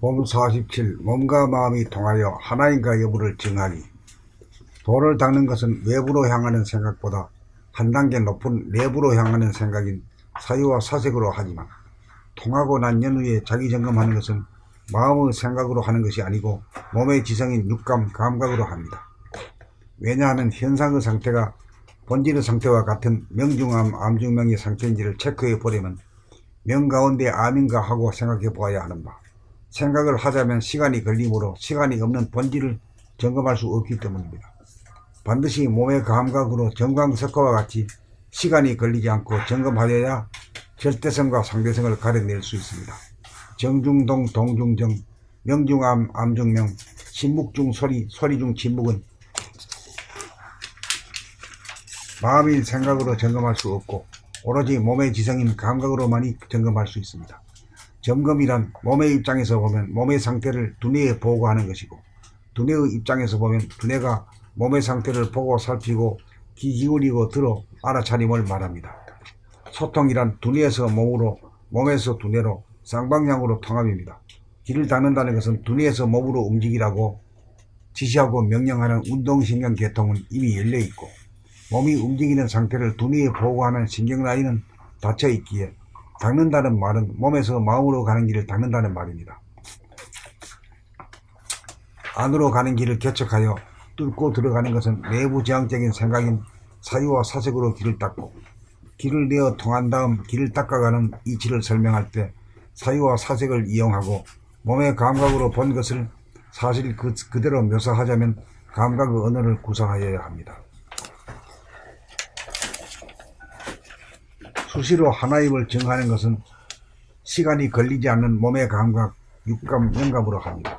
봄 47. 몸과 마음이 통하여 하나인가 여부를 정하니. 도를 닦는 것은 외부로 향하는 생각보다 한 단계 높은 내부로 향하는 생각인 사유와 사색으로 하지만, 통하고 난 연후에 자기 점검하는 것은 마음의 생각으로 하는 것이 아니고 몸의 지성인 육감, 감각으로 합니다. 왜냐하면 현상의 상태가 본질의 상태와 같은 명중암, 암중명의 상태인지를 체크해 보려면 명 가운데 암인가 하고 생각해 보아야 하는 바, 생각을 하자면 시간이 걸리므로 시간이 없는 본질을 점검할 수 없기 때문입니다. 반드시 몸의 감각으로 정광석화와 같이 시간이 걸리지 않고 점검하여야 절대성과 상대성을 가려낼 수 있습니다. 정중동, 동중정, 명중암, 암중명, 침묵중 소리, 소리중 침묵은 마음인 생각으로 점검할 수 없고 오로지 몸의 지성인 감각으로만이 점검할 수 있습니다. 점검이란 몸의 입장에서 보면 몸의 상태를 두뇌에 보고하는 것이고, 두뇌의 입장에서 보면 두뇌가 몸의 상태를 보고 살피고 귀 기울이고 들어 알아차림을 말합니다. 소통이란 두뇌에서 몸으로, 몸에서 두뇌로 쌍방향으로 통합입니다. 길을 닦는다는 것은 두뇌에서 몸으로 움직이라고 지시하고 명령하는 운동신경 계통은 이미 열려있고, 몸이 움직이는 상태를 두뇌에 보고하는 신경라인은 닫혀 있기에 닦는다는 말은 몸에서 마음으로 가는 길을 닦는다는 말입니다. 안으로 가는 길을 개척하여 뚫고 들어가는 것은 내부 지향적인 생각인 사유와 사색으로 길을 닦고, 길을 내어 통한 다음 길을 닦아가는 이치를 설명할 때 사유와 사색을 이용하고 몸의 감각으로 본 것을 사실 그대로 묘사하자면 감각의 언어를 구사하여야 합니다. 수시로 하나임을 정하는 것은 시간이 걸리지 않는 몸의 감각, 육감, 영감으로 합니다.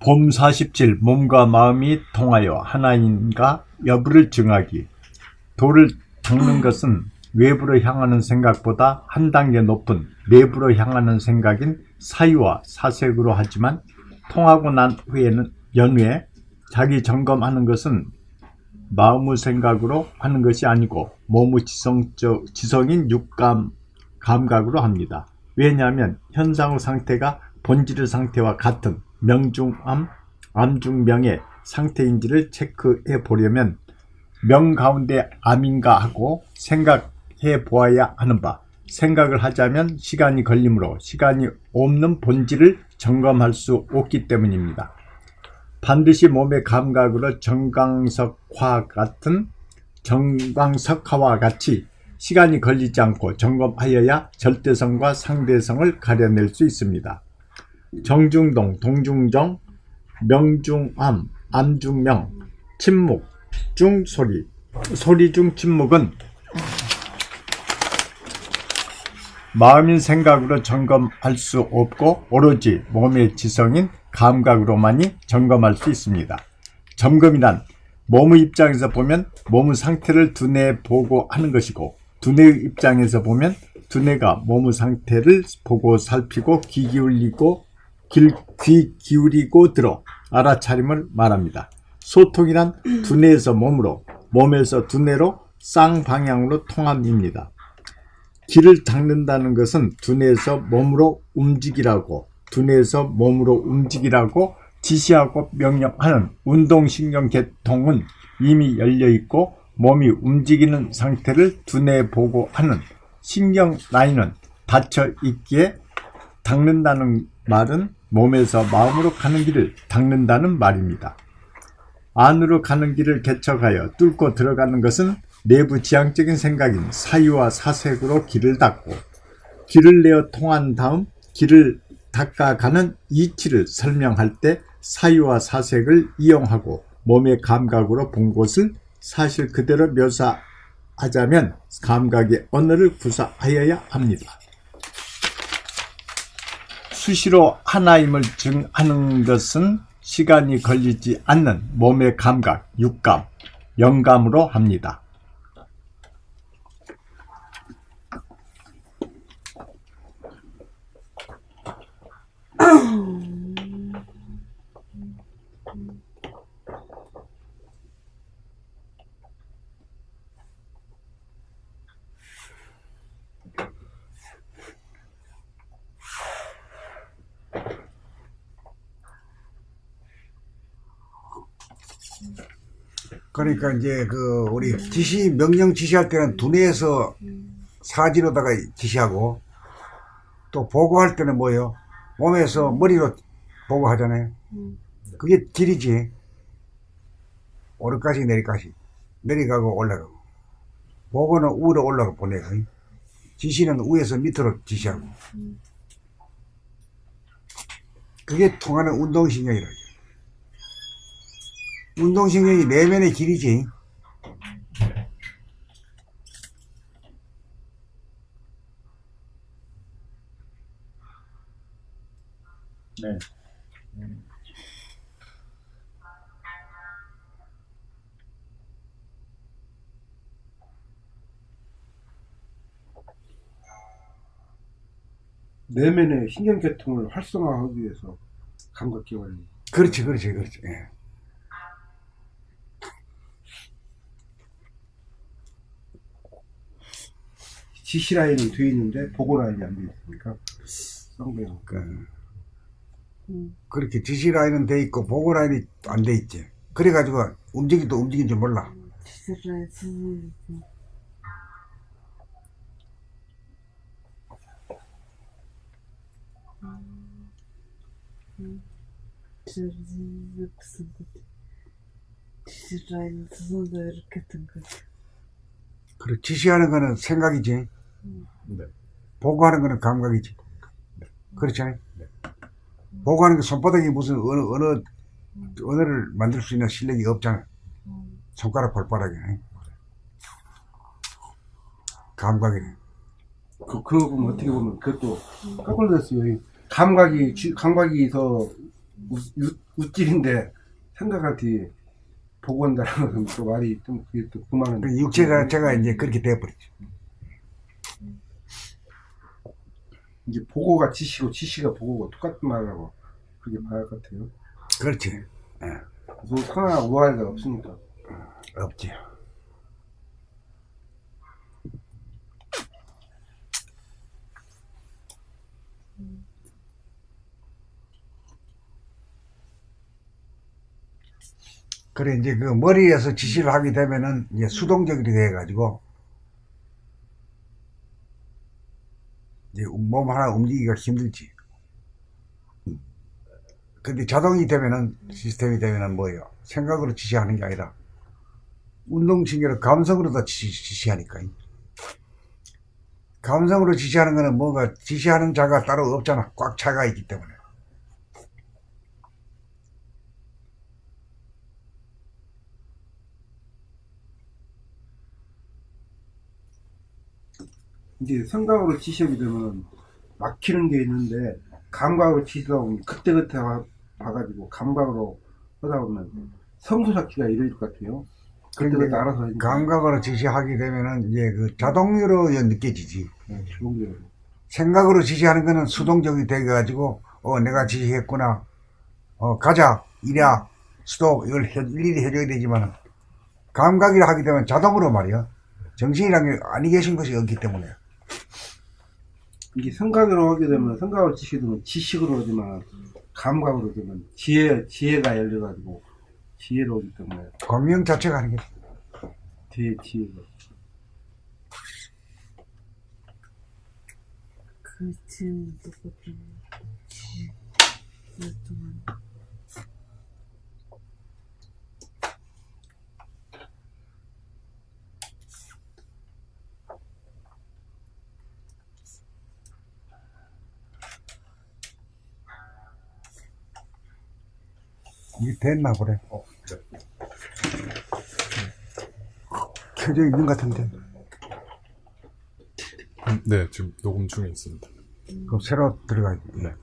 봄 47. 몸과 마음이 통하여 하나인가 여부를 정하기. 도를 닦는 것은 외부로 향하는 생각보다 한 단계 높은 내부로 향하는 생각인 사유와 사색으로 하지만, 통하고 난 후에는 연후에 자기 점검하는 것은 마음의 생각으로 하는 것이 아니고 몸의 지성인 육감, 감각으로 합니다. 왜냐하면 현상의 상태가 본질의 상태와 같은 명중암, 암중명의 상태인지를 체크해 보려면 명 가운데 암인가 하고 생각해 보아야 하는 바, 생각을 하자면 시간이 걸리므로 시간이 없는 본질을 점검할 수 없기 때문입니다. 반드시 몸의 감각으로 정광석화와 같이 시간이 걸리지 않고 점검하여야 절대성과 상대성을 가려낼 수 있습니다. 정중동, 동중정, 명중암, 암중명, 침묵 중 소리, 소리 중 침묵은 마음인 생각으로 점검할 수 없고 오로지 몸의 지성인 감각으로만이 점검할 수 있습니다. 점검이란 몸의 입장에서 보면 몸의 상태를 두뇌에 보고 하는 것이고, 두뇌의 입장에서 보면 두뇌가 몸의 상태를 보고 살피고 귀 기울이고 들어 알아차림을 말합니다. 소통이란 두뇌에서 몸으로, 몸에서 두뇌로 쌍방향으로 통합입니다. 길을 닦는다는 것은 두뇌에서 몸으로 움직이라고 지시하고 명령하는 운동신경 계통은 이미 열려있고, 몸이 움직이는 상태를 두뇌에 보고하는 신경 라인은 닫혀 있기에 닦는다는 말은 몸에서 마음으로 가는 길을 닦는다는 말입니다. 안으로 가는 길을 개척하여 뚫고 들어가는 것은 내부 지향적인 생각인 사유와 사색으로 길을 닦고, 길을 내어 통한 다음 길을 닦아가는 이치를 설명할 때 사유와 사색을 이용하고 몸의 감각으로 본 것을 사실 그대로 묘사하자면 감각의 언어를 구사하여야 합니다. 수시로 하나임을 증하는 것은 시간이 걸리지 않는 몸의 감각, 육감, 영감으로 합니다. 그러니까 이제 그 우리 명령 지시할 때는 두뇌에서 사지로다가 지시하고 또 보고할 때는 뭐예요? 몸에서 머리로 보고하잖아요. 그게 길이지. 오르가시 내리가시. 내려가고 올라가고. 보고는 위로 올라가 보내고. 지시는 위에서 밑으로 지시하고. 그게 통하는 운동신경이라. 운동신경이 내면의 길이지. 네. 내면의 신경계통을 활성화하기 위해서 감각기관이. 그렇지, 그렇지, 그렇지. 예. 지시 라인은 돼 있는데 보고 라인이 안 돼 있으니까 쌍배형. 그렇게 지시 라인은 돼 있고 보고 라인이 안 돼 있지. 그래가지고 움직이도 움직인 줄 몰라. 그래, 지시하는 거는 생각이지. 네. 보고하는 거는 감각이지. 그렇잖아요. 보고하는 게 손바닥이 무슨 언어를 만들 수 있는 실력이 없잖아. 손가락 볼바닥에. 감각이네. 그거 보면 어떻게 보면 그것도 거꾸로 됐어요. 감각이 더 웃질인데 생각할 때 보고 한다는 것은 또 말이 좀 그게 또 그만한. 그 육체 자체가 이제 그렇게 돼버리지. 이제 보고가 지시고 지시가 보고고 똑같은 말이라고 그렇게 봐야 할 것 같아요. 그렇지. 예. 그래서 하나 우아이가 없으니까. 없지. 그래, 이제 그 머리에서 지시를 하게 되면은 이제 수동적이 돼가지고 이제 몸 하나 움직이기가 힘들지. 근데 자동이 되면은, 시스템이 되면은 뭐예요? 생각으로 지시하는 게 아니라 운동신경을 감성으로 다 지시하니까. 감성으로 지시하는 거는 뭔가 지시하는 자가 따로 없잖아. 꽉 차가 있기 때문에. 이제 생각으로 지시하게 되면 막히는 게 있는데 감각으로 지시다 보면 그때그때 봐가지고 감각으로 하다 보면 성수 잡기가 이럴 것 같아요. 그때그때 알아서 하니까. 감각으로 지시하게 되면은 이제 그 자동으로 느껴지지. 네, 좋은 게. 생각으로 지시하는 거는 수동적이 돼가지고 내가 지시했구나. 가자. 이랴. 스톱. 이걸 일일이 해줘야 되지만 감각이라 하게 되면 자동으로 말이야. 정신이란 게 아니 계신 것이 없기 때문에. 이게 생각으로 하게 되면 생각으로 지시게 되면 지식으로 하지만 감각으로 되면 지혜가 열려가지고 지혜로 오기 때문에 광명 자체가 하는 게 지혜가. 그 지금도 동안 이게 됐나 보래. 켜져 있는 것 같은데. 네, 지금 녹음 중에 있습니다. 그럼 새로 들어가야 돼. 네.